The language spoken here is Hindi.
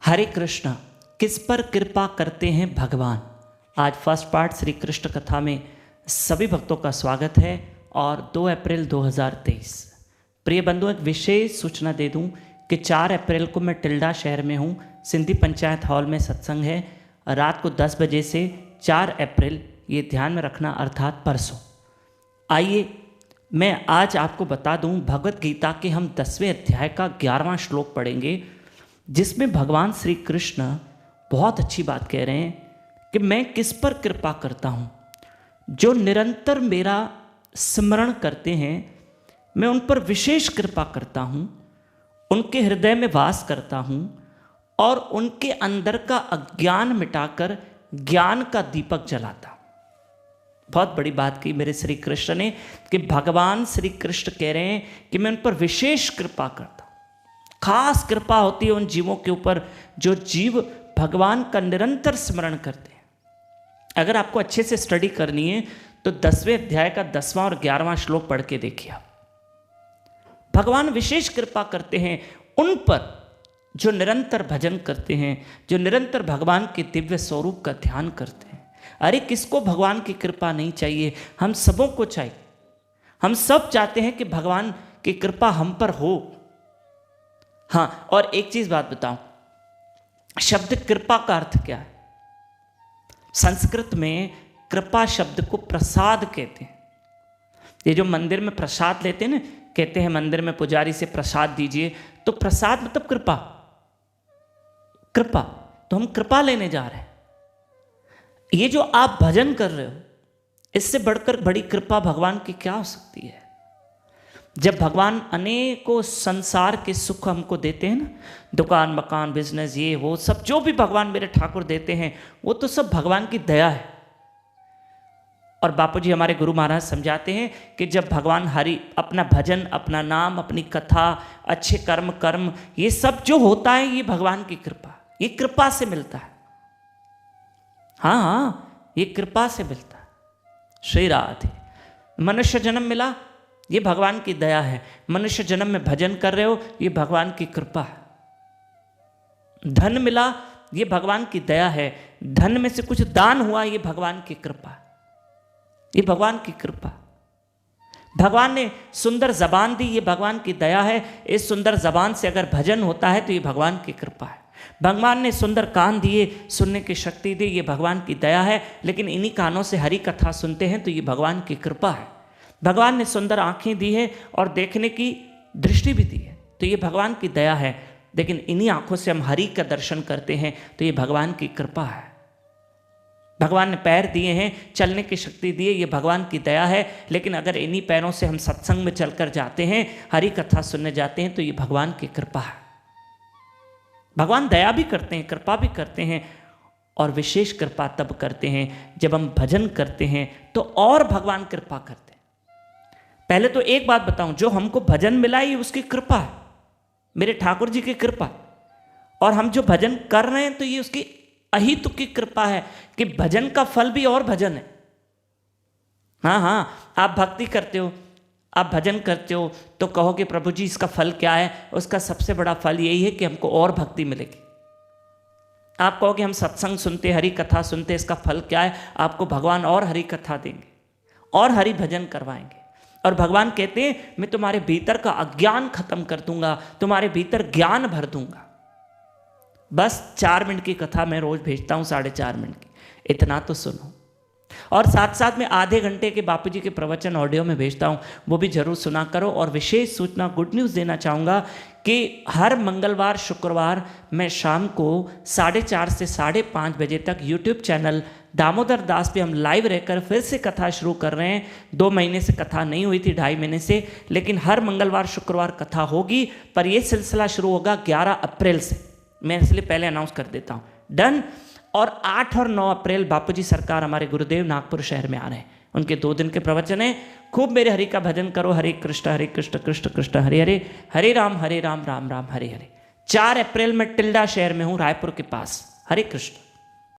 हरे कृष्ण, किस पर कृपा करते हैं भगवान। आज फर्स्ट पार्ट श्री कृष्ण कथा में सभी भक्तों का स्वागत है। और 2 अप्रैल 2023, प्रिय बंधु, एक विशेष सूचना दे दूं कि 4 अप्रैल को मैं टिल्डा शहर में हूं। सिंधी पंचायत हॉल में सत्संग है रात को 10 बजे से। 4 अप्रैल ये ध्यान में रखना, अर्थात परसों। आइए मैं आज आपको बता दूं, भगवत गीता के हम 10वें अध्याय का 11वां श्लोक पढ़ेंगे, जिसमें भगवान श्री कृष्ण बहुत अच्छी बात कह रहे हैं कि मैं किस पर कृपा करता हूँ। जो निरंतर मेरा स्मरण करते हैं, मैं उन पर विशेष कृपा करता हूँ, उनके हृदय में वास करता हूँ और उनके अंदर का अज्ञान मिटाकर ज्ञान का दीपक जलाता। बहुत बड़ी बात की मेरे श्री कृष्ण ने कि भगवान श्री कृष्ण कह रहे हैं कि मैं उन पर विशेष कृपा करता हूँ। खास कृपा होती है उन जीवों के ऊपर जो जीव भगवान का निरंतर स्मरण करते हैं। अगर आपको अच्छे से स्टडी करनी है तो 10वें अध्याय का 10वां और 11वां श्लोक पढ़ के देखिए आप। भगवान विशेष कृपा करते हैं उन पर जो निरंतर भजन करते हैं, जो निरंतर भगवान के दिव्य स्वरूप का ध्यान करते हैं। अरे किसको भगवान की कृपा नहीं चाहिए? हम सबों को चाहिए। हम सब चाहते हैं कि भगवान की कृपा हम पर हो। हाँ, और एक चीज बात बताऊं, शब्द कृपा का अर्थ क्या है? संस्कृत में कृपा शब्द को प्रसाद कहते हैं। ये जो मंदिर में प्रसाद लेते हैं ना, कहते हैं मंदिर में पुजारी से प्रसाद दीजिए, तो प्रसाद मतलब कृपा। कृपा, तो हम कृपा लेने जा रहे हैं। ये जो आप भजन कर रहे हो, इससे बढ़कर बड़ी कृपा भगवान की क्या हो सकती है? जब भगवान अनेकों संसार के सुख हमको देते हैं ना, दुकान मकान बिजनेस ये वो सब जो भी भगवान मेरे ठाकुर देते हैं, वो तो सब भगवान की दया है। और बापूजी हमारे गुरु महाराज समझाते हैं कि जब भगवान हरि अपना भजन, अपना नाम, अपनी कथा, अच्छे कर्म ये सब जो होता है, ये भगवान की कृपा, ये कृपा से मिलता है। हाँ, ये कृपा से मिलता है। श्री राधे। मनुष्य जन्म मिला, ये भगवान की दया है। मनुष्य जन्म में भजन कर रहे हो, ये भगवान की कृपा है। धन मिला, ये भगवान की दया है। धन में से कुछ दान हुआ, ये भगवान की कृपा है। ये भगवान की कृपा। भगवान ने सुंदर जबान दी, ये भगवान की दया है। इस सुंदर जबान से अगर भजन होता है तो ये भगवान की कृपा है। भगवान ने सुंदर कान दिए, सुनने की शक्ति दी, ये भगवान की दया है। लेकिन इन्हीं कानों से हरि कथा सुनते हैं तो ये भगवान की कृपा है। भगवान ने सुंदर आंखें दी है और देखने की दृष्टि भी दी है, तो ये भगवान की दया है। लेकिन इन्हीं आंखों से हम हरि का दर्शन करते हैं तो ये भगवान की कृपा है। भगवान ने पैर दिए हैं, चलने की शक्ति दी है, ये भगवान की दया है। लेकिन अगर इन्हीं पैरों से हम सत्संग में चलकर जाते हैं, हरि कथा सुनने जाते हैं, तो ये भगवान की कृपा है। भगवान दया भी करते हैं, कृपा भी करते हैं। और विशेष कृपा तब करते हैं जब हम भजन करते हैं, तो और भगवान कृपा करते हैं। पहले तो एक बात बताऊं, जो हमको भजन मिला ये उसकी कृपा है, मेरे ठाकुर जी की कृपा। और हम जो भजन कर रहे हैं तो ये उसकी अहितु की कृपा है कि भजन का फल भी और भजन है। हाँ, आप भक्ति करते हो, आप भजन करते हो, तो कहोगे प्रभु जी इसका फल क्या है? उसका सबसे बड़ा फल यही है कि हमको और भक्ति मिलेगी। आप कहोगे हम सत्संग सुनते, हरि कथा सुनते, इसका फल क्या है? आपको भगवान और हरि कथा देंगे और हरि भजन करवाएंगे। और भगवान कहते हैं मैं तुम्हारे भीतर का अज्ञान खत्म कर दूंगा, तुम्हारे भीतर ज्ञान भर दूंगा। बस 4 मिनट की कथा मैं रोज भेजता हूं, 4.5 मिनट की, इतना तो सुनो। और साथ साथ में आधे घंटे के बापू जी के प्रवचन ऑडियो में भेजता हूं, वो भी जरूर सुना करो। और विशेष सूचना, गुड न्यूज़ देना चाहूँगा कि हर मंगलवार शुक्रवार मैं शाम को 4:30 से 5:30 बजे तक यूट्यूब चैनल दामोदर दास पे हम लाइव रहकर फिर से कथा शुरू कर रहे हैं। 2 महीने से कथा नहीं हुई थी, 2.5 महीने से, लेकिन हर मंगलवार शुक्रवार कथा होगी। पर यह सिलसिला शुरू होगा 11 अप्रैल से, मैं इसलिए पहले अनाउंस कर देता हूँ। डन। और 8 और 9 अप्रैल बापूजी सरकार हमारे गुरुदेव नागपुर शहर में आ रहे हैं, उनके 2 दिन के प्रवचन है। खूब मेरे हरि का भजन करो। हरे कृष्ण कृष्ण कृष्ण हरे हरे, हरे राम राम राम हरे हरे। 4 अप्रैल में टिल्डा शहर में हूँ, रायपुर के पास। हरे कृष्ण।